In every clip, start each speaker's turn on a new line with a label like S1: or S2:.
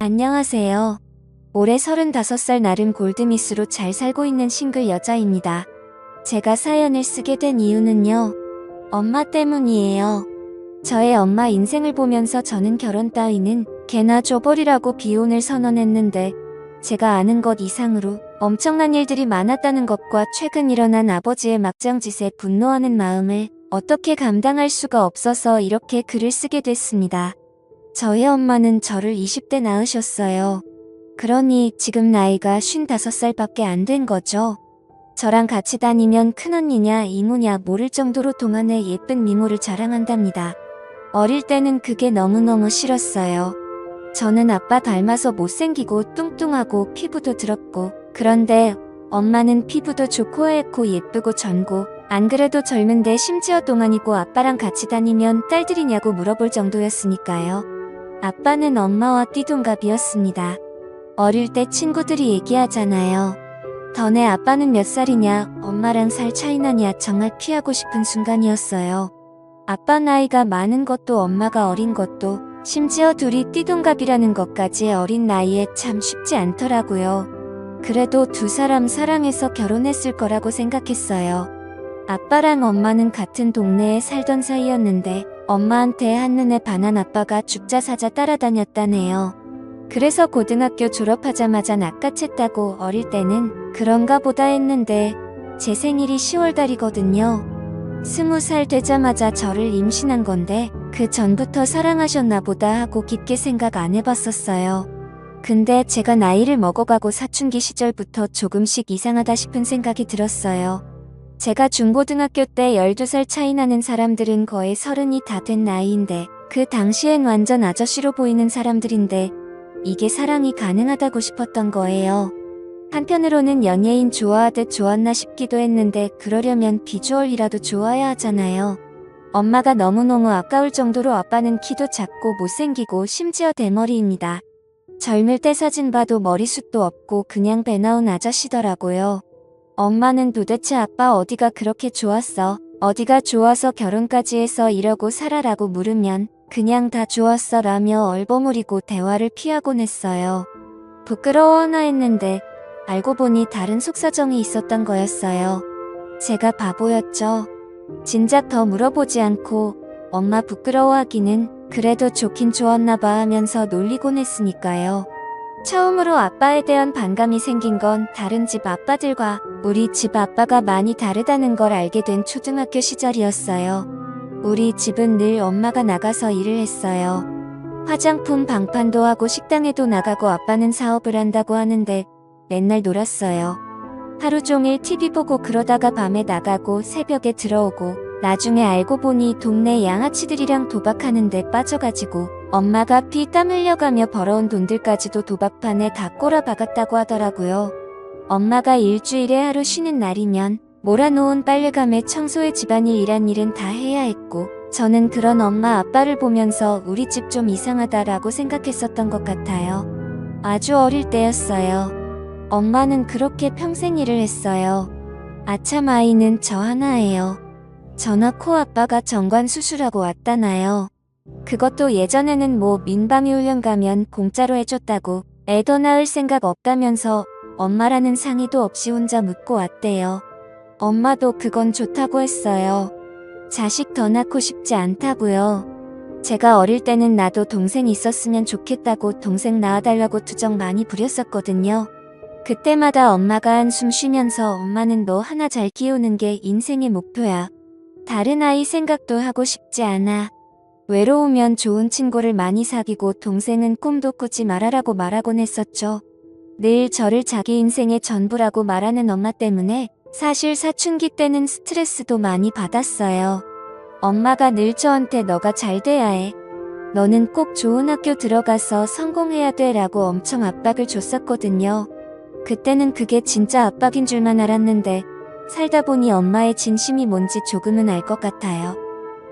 S1: 안녕하세요. 올해 35살 나름 골드미스로 잘 살고 있는 싱글 여자입니다. 제가 사연을 쓰게 된 이유는요. 엄마 때문이에요. 저의 엄마 인생을 보면서 저는 결혼 따위는 개나 줘버리라고 비혼을 선언했는데 제가 아는 것 이상으로 엄청난 일들이 많았다는 것과 최근 일어난 아버지의 막장짓에 분노하는 마음을 어떻게 감당할 수가 없어서 이렇게 글을 쓰게 됐습니다. 저희 엄마는 저를 20대 낳으셨어요. 그러니 지금 나이가 55살밖에 안 된 거죠. 저랑 같이 다니면 큰언니냐 이모냐 모를 정도로 동안의 예쁜 미모를 자랑한답니다. 어릴 때는 그게 너무너무 싫었어요. 저는 아빠 닮아서 못생기고 뚱뚱하고 피부도 더럽고, 그런데 엄마는 피부도 좋고 하얗고 예쁘고 젊고, 안 그래도 젊은데 심지어 동안이고 아빠랑 같이 다니면 딸들이냐고 물어볼 정도였으니까요. 아빠는 엄마와 띠동갑이었습니다. 어릴 때 친구들이 얘기하잖아요. 너네 아빠는 몇 살이냐, 엄마랑 살 차이 나냐 정말 피하고 싶은 순간이었어요. 아빠 나이가 많은 것도 엄마가 어린 것도 심지어 둘이 띠동갑이라는 것까지 어린 나이에 참 쉽지 않더라고요. 그래도 두 사람 사랑해서 결혼했을 거라고 생각했어요. 아빠랑 엄마는 같은 동네에 살던 사이였는데 엄마한테 한눈에 반한 아빠가 죽자 사자 따라다녔다네요. 그래서 고등학교 졸업하자마자 낚아챘다고 어릴 때는 그런가 보다 했는데 제 생일이 10월달이거든요. 20살 되자마자 저를 임신한 건데 그 전부터 사랑하셨나 보다 하고 깊게 생각 안 해봤었어요. 근데 제가 나이를 먹어가고 사춘기 시절부터 조금씩 이상하다 싶은 생각이 들었어요. 제가 중고등학교 때 12살 차이 나는 사람들은 거의 30이 다 된 나이인데 그 당시엔 완전 아저씨로 보이는 사람들인데 이게 사랑이 가능하다고 싶었던 거예요. 한편으로는 연예인 좋아하듯 좋았나 싶기도 했는데 그러려면 비주얼이라도 좋아야 하잖아요. 엄마가 너무너무 아까울 정도로 아빠는 키도 작고 못생기고 심지어 대머리입니다. 젊을 때 사진 봐도 머리숱도 없고 그냥 배 나온 아저씨더라고요. 엄마는 도대체 아빠 어디가 그렇게 좋았어? 어디가 좋아서 결혼까지 해서 이러고 살아라고 물으면 그냥 다 좋았어 라며 얼버무리고 대화를 피하곤 했어요. 부끄러워하나 했는데 알고 보니 다른 속사정이 있었던 거였어요. 제가 바보였죠. 진작 더 물어보지 않고 엄마 부끄러워하기는 그래도 좋긴 좋았나봐 하면서 놀리곤 했으니까요. 처음으로 아빠에 대한 반감이 생긴 건 다른 집 아빠들과 우리 집 아빠가 많이 다르다는 걸 알게 된 초등학교 시절이었어요. 우리 집은 늘 엄마가 나가서 일을 했어요. 화장품 방판도 하고 식당에도 나가고 아빠는 사업을 한다고 하는데 맨날 놀았어요. 하루 종일 TV 보고 그러다가 밤에 나가고 새벽에 들어오고 나중에 알고 보니 동네 양아치들이랑 도박하는데 빠져가지고 엄마가 피 땀 흘려가며 벌어온 돈들까지도 도박판에 다 꼬라박았다고 하더라고요. 엄마가 일주일에 하루 쉬는 날이면 몰아놓은 빨래감에 청소에 집안일 이란 일은 다 해야 했고 저는 그런 엄마 아빠를 보면서 우리 집 좀 이상하다라고 생각했었던 것 같아요. 아주 어릴 때였어요. 엄마는 그렇게 평생 일을 했어요. 아참 아이는 저 하나예요. 저나 코아빠가 정관 수술하고 왔다나요. 그것도 예전에는 뭐 민방위 훈련 가면 공짜로 해줬다고 애 더 낳을 생각 없다면서 엄마라는 상의도 없이 혼자 묻고 왔대요. 엄마도 그건 좋다고 했어요. 자식 더 낳고 싶지 않다고요. 제가 어릴 때는 나도 동생 있었으면 좋겠다고 동생 낳아달라고 투정 많이 부렸었거든요. 그때마다 엄마가 한숨 쉬면서 엄마는 너 하나 잘 키우는 게 인생의 목표야. 다른 아이 생각도 하고 싶지 않아. 외로우면 좋은 친구를 많이 사귀고 동생은 꿈도 꾸지 말아라고 말하곤 했었죠. 늘 저를 자기 인생의 전부라고 말하는 엄마 때문에 사실 사춘기 때는 스트레스도 많이 받았어요. 엄마가 늘 저한테 너가 잘 돼야 해. 너는 꼭 좋은 학교 들어가서 성공해야 돼 라고 엄청 압박을 줬었거든요. 그때는 그게 진짜 압박인 줄만 알았는데 살다 보니 엄마의 진심이 뭔지 조금은 알 것 같아요.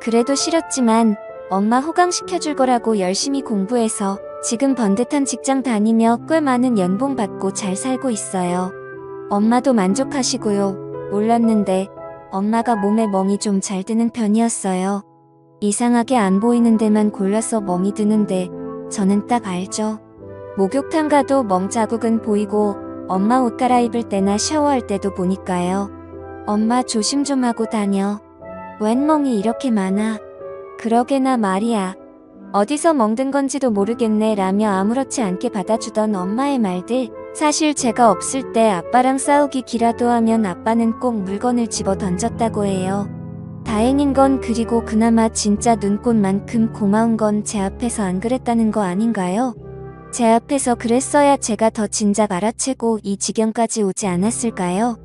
S1: 그래도 싫었지만 엄마 호강시켜줄 거라고 열심히 공부해서 지금 번듯한 직장 다니며 꽤 많은 연봉 받고 잘 살고 있어요. 엄마도 만족하시고요. 몰랐는데 엄마가 몸에 멍이 좀 잘 드는 편이었어요. 이상하게 안 보이는 데만 골라서 멍이 드는데 저는 딱 알죠. 목욕탕 가도 멍 자국은 보이고 엄마 옷 갈아입을 때나 샤워할 때도 보니까요. 엄마 조심 좀 하고 다녀. 웬 멍이 이렇게 많아. 그러게나 말이야. 어디서 멍든 건지도 모르겠네 라며 아무렇지 않게 받아주던 엄마의 말들. 사실 제가 없을 때 아빠랑 싸우기 기라도 하면 아빠는 꼭 물건을 집어 던졌다고 해요. 다행인 건 그리고 그나마 진짜 눈꽃만큼 고마운 건 제 앞에서 안 그랬다는 거 아닌가요? 제 앞에서 그랬어야 제가 더 진작 알아채고 이 지경까지 오지 않았을까요?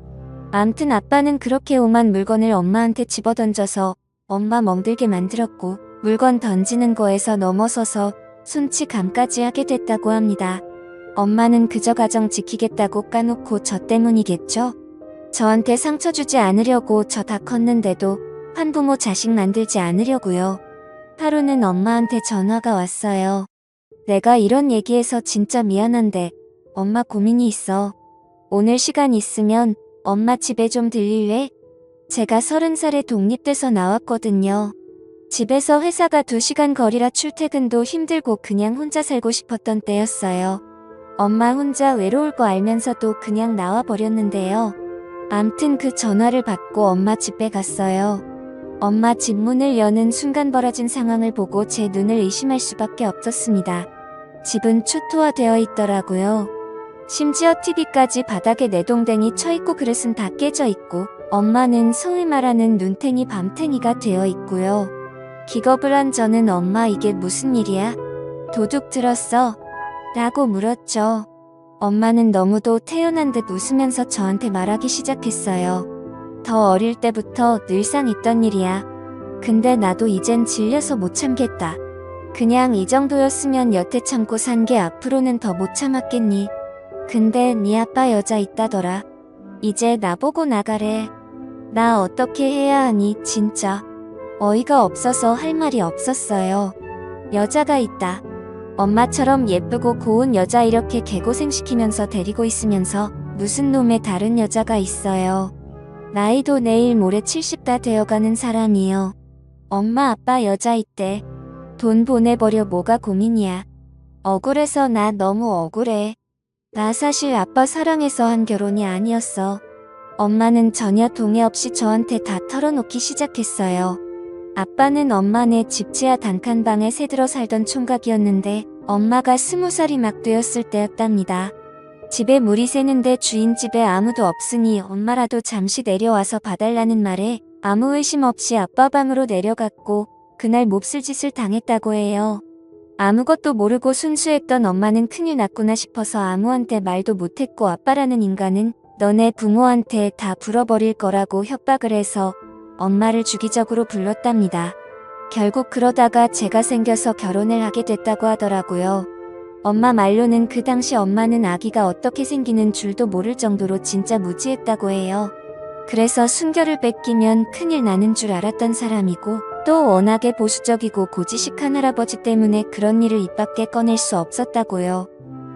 S1: 암튼 아빠는 그렇게 오만 물건을 엄마한테 집어던져서 엄마 멍들게 만들었고 물건 던지는 거에서 넘어서서 손찌감까지 하게 됐다고 합니다. 엄마는 그저 가정 지키겠다고 까놓고 저 때문이겠죠? 저한테 상처 주지 않으려고 저 다 컸는데도 한부모 자식 만들지 않으려고요. 하루는 엄마한테 전화가 왔어요. 내가 이런 얘기해서 진짜 미안한데 엄마 고민이 있어. 오늘 시간 있으면 엄마 집에 좀 들릴래? 제가 30살에 독립돼서 나왔거든요. 집에서 회사가 2시간 거리라 출퇴근도 힘들고 그냥 혼자 살고 싶었던 때였어요. 엄마 혼자 외로울 거 알면서도 그냥 나와버렸는데요. 암튼 그 전화를 받고 엄마 집에 갔어요. 엄마 집 문을 여는 순간 벌어진 상황을 보고 제 눈을 의심할 수밖에 없었습니다. 집은 초토화되어 있더라고요. 심지어 TV까지 바닥에 내동댕이 쳐있고 그릇은 다 깨져 있고 엄마는 소위 말하는 눈탱이 밤탱이가 되어 있고요. 기겁을 한 저는 엄마 이게 무슨 일이야? 도둑 들었어? 라고 물었죠. 엄마는 너무도 태연한 듯 웃으면서 저한테 말하기 시작했어요. 더 어릴 때부터 늘상 있던 일이야. 근데 나도 이젠 질려서 못 참겠다. 그냥 이 정도였으면 여태 참고 산 게 앞으로는 더 못 참았겠니? 근데 네 아빠 여자 있다더라. 이제 나보고 나가래. 나 어떻게 해야 하니 진짜. 어이가 없어서 할 말이 없었어요. 여자가 있다. 엄마처럼 예쁘고 고운 여자 이렇게 개고생시키면서 데리고 있으면서 무슨 놈의 다른 여자가 있어요. 나이도 내일 모레 70다 되어가는 사람이요. 엄마 아빠 여자 있대. 돈 보내버려 뭐가 고민이야. 억울해서 나 너무 억울해. 나 사실 아빠 사랑해서 한 결혼이 아니었어. 엄마는 전혀 동의 없이 저한테 다 털어놓기 시작했어요. 아빠는 엄마네 집 지하 단칸방에 새들어 살던 총각이었는데 엄마가 20살이 막 되었을 때였답니다. 집에 물이 새는데 주인 집에 아무도 없으니 엄마라도 잠시 내려와서 봐달라는 말에 아무 의심 없이 아빠 방으로 내려갔고 그날 몹쓸 짓을 당했다고 해요. 아무것도 모르고 순수했던 엄마는 큰일 났구나 싶어서 아무한테 말도 못했고 아빠라는 인간은 너네 부모한테 다 불어버릴 거라고 협박을 해서 엄마를 주기적으로 불렀답니다. 결국 그러다가 제가 생겨서 결혼을 하게 됐다고 하더라고요. 엄마 말로는 그 당시 엄마는 아기가 어떻게 생기는 줄도 모를 정도로 진짜 무지했다고 해요. 그래서 순결을 뺏기면 큰일 나는 줄 알았던 사람이고 또 워낙에 보수적이고 고지식한 할아버지 때문에 그런 일을 입 밖에 꺼낼 수 없었다고요.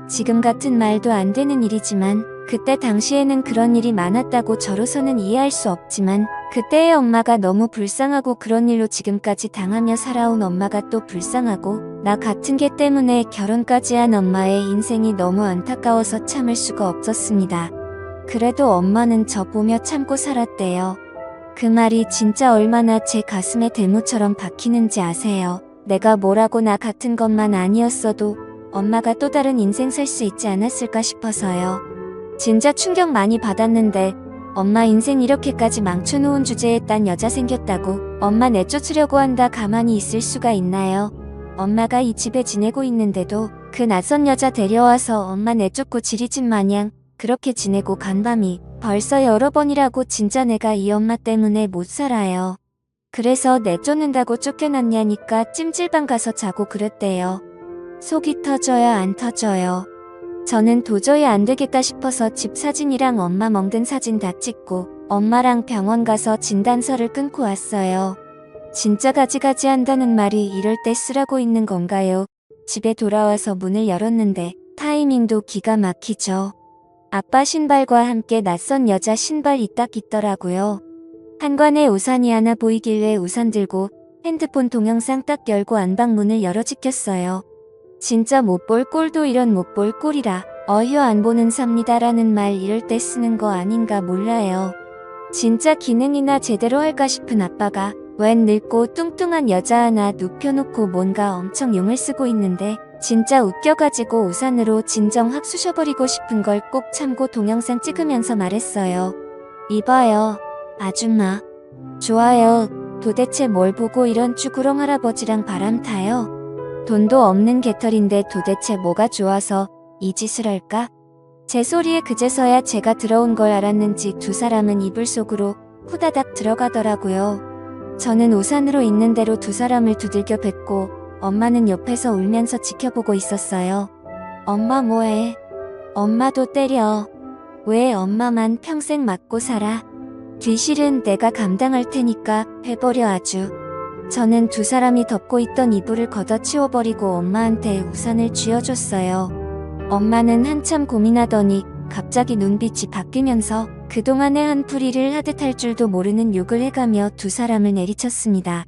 S1: 지금 같은 말도 안 되는 일이지만 그때 당시에는 그런 일이 많았다고 저로서는 이해할 수 없지만 그때의 엄마가 너무 불쌍하고 그런 일로 지금까지 당하며 살아온 엄마가 또 불쌍하고 나 같은 개 때문에 결혼까지 한 엄마의 인생이 너무 안타까워서 참을 수가 없었습니다. 그래도 엄마는 저 보며 참고 살았대요. 그 말이 진짜 얼마나 제 가슴에 대무처럼 박히는지 아세요? 내가 뭐라고 나 같은 것만 아니었어도 엄마가 또 다른 인생 살 수 있지 않았을까 싶어서요. 진짜 충격 많이 받았는데 엄마 인생 이렇게까지 망쳐놓은 주제에 딴 여자 생겼다고 엄마 내쫓으려고 한다 가만히 있을 수가 있나요? 엄마가 이 집에 지내고 있는데도 그 낯선 여자 데려와서 엄마 내쫓고 지리집 마냥 그렇게 지내고 간 밤이 벌써 여러 번이라고 진짜 내가 이 엄마 때문에 못 살아요. 그래서 내쫓는다고 쫓겨났냐니까 찜질방 가서 자고 그랬대요. 속이 터져요 안 터져요. 저는 도저히 안 되겠다 싶어서 집 사진이랑 엄마 멍든 사진 다 찍고 엄마랑 병원 가서 진단서를 끊고 왔어요. 진짜 가지가지 한다는 말이 이럴 때 쓰라고 있는 건가요? 집에 돌아와서 문을 열었는데 타이밍도 기가 막히죠. 아빠 신발과 함께 낯선 여자 신발이 딱 있더라고요. 한관에 우산이 하나 보이길래 우산 들고 핸드폰 동영상 딱 열고 안방문을 열어 지켰어요. 진짜 못 볼 꼴도 이런 못 볼 꼴이라 어휴 안 보는 삽니다라는 말 이럴 때 쓰는 거 아닌가 몰라요. 진짜 기능이나 제대로 할까 싶은 아빠가 웬 늙고 뚱뚱한 여자 하나 눕혀놓고 뭔가 엄청 용을 쓰고 있는데 진짜 웃겨가지고 우산으로 진정 확 쑤셔버리고 싶은 걸 꼭 참고 동영상 찍으면서 말했어요. 이봐요, 아줌마. 좋아요. 도대체 뭘 보고 이런 쭈구렁 할아버지랑 바람 타요? 돈도 없는 개털인데 도대체 뭐가 좋아서 이 짓을 할까? 제 소리에 그제서야 제가 들어온 걸 알았는지 두 사람은 이불 속으로 후다닥 들어가더라고요. 저는 우산으로 있는 대로 두 사람을 두들겨 뱉고 엄마는 옆에서 울면서 지켜보고 있었어요. 엄마 뭐해? 엄마도 때려. 왜 엄마만 평생 맞고 살아? 뒤실은 내가 감당할 테니까 해버려 아주. 저는 두 사람이 덮고 있던 이불을 걷어치워버리고 엄마한테 우산을 쥐어줬어요. 엄마는 한참 고민하더니 갑자기 눈빛이 바뀌면서 그동안의 한풀이를 하듯 할 줄도 모르는 욕을 해가며 두 사람을 내리쳤습니다.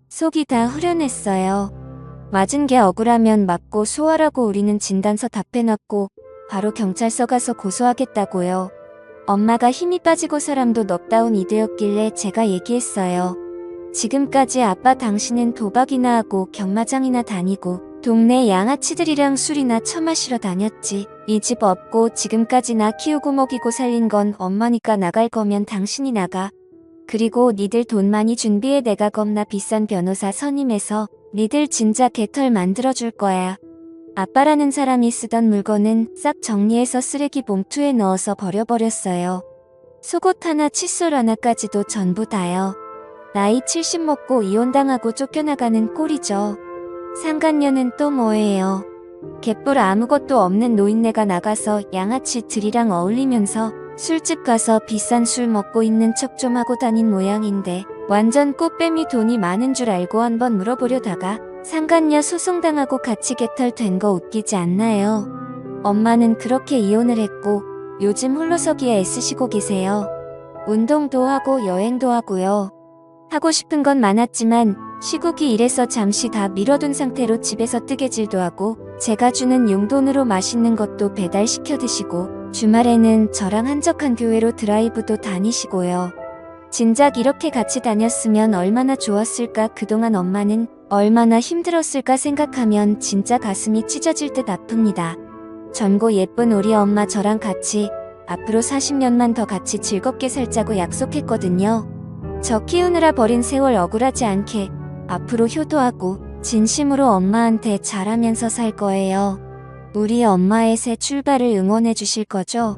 S1: 속이 다 후련했어요. 맞은 게 억울하면 맞고 소화라고 우리는 진단서 답해놨고 바로 경찰서 가서 고소하겠다고요. 엄마가 힘이 빠지고 사람도 넉다운 이대였길래 제가 얘기했어요. 지금까지 아빠 당신은 도박이나 하고 경마장이나 다니고 동네 양아치들이랑 술이나 처마시러 다녔지. 이 집 없고 지금까지 나 키우고 먹이고 살린 건 엄마니까 나갈 거면 당신이 나가. 그리고 니들 돈 많이 준비해 내가 겁나 비싼 변호사 선임해서 니들 진짜 개털 만들어줄 거야. 아빠라는 사람이 쓰던 물건은 싹 정리해서 쓰레기 봉투에 넣어서 버려버렸어요. 속옷 하나 칫솔 하나까지도 전부 다요. 나이 70 먹고 이혼당하고 쫓겨나가는 꼴이죠. 상간녀는 또 뭐예요. 개뿔 아무것도 없는 노인네가 나가서 양아치들이랑 어울리면서 술집 가서 비싼 술 먹고 있는 척 좀 하고 다닌 모양인데 완전 꽃뱀이 돈이 많은 줄 알고 한번 물어보려다가 상간녀 소송당하고 같이 개털 된 거 웃기지 않나요? 엄마는 그렇게 이혼을 했고 요즘 홀로서기에 애쓰시고 계세요. 운동도 하고 여행도 하고요. 하고 싶은 건 많았지만 시국이 이래서 잠시 다 미뤄둔 상태로 집에서 뜨개질도 하고 제가 주는 용돈으로 맛있는 것도 배달시켜 드시고 주말에는 저랑 한적한 교회로 드라이브도 다니시고요. 진작 이렇게 같이 다녔으면 얼마나 좋았을까. 그동안 엄마는 얼마나 힘들었을까 생각하면 진짜 가슴이 찢어질 듯 아픕니다. 젊고 예쁜 우리 엄마 저랑 같이 앞으로 40년만 더 같이 즐겁게 살자고 약속했거든요. 저 키우느라 버린 세월 억울하지 않게 앞으로 효도하고 진심으로 엄마한테 잘하면서 살 거예요. 우리 엄마의 새 출발을 응원해 주실 거죠?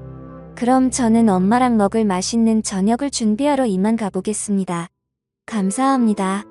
S1: 그럼 저는 엄마랑 먹을 맛있는 저녁을 준비하러 이만 가보겠습니다. 감사합니다.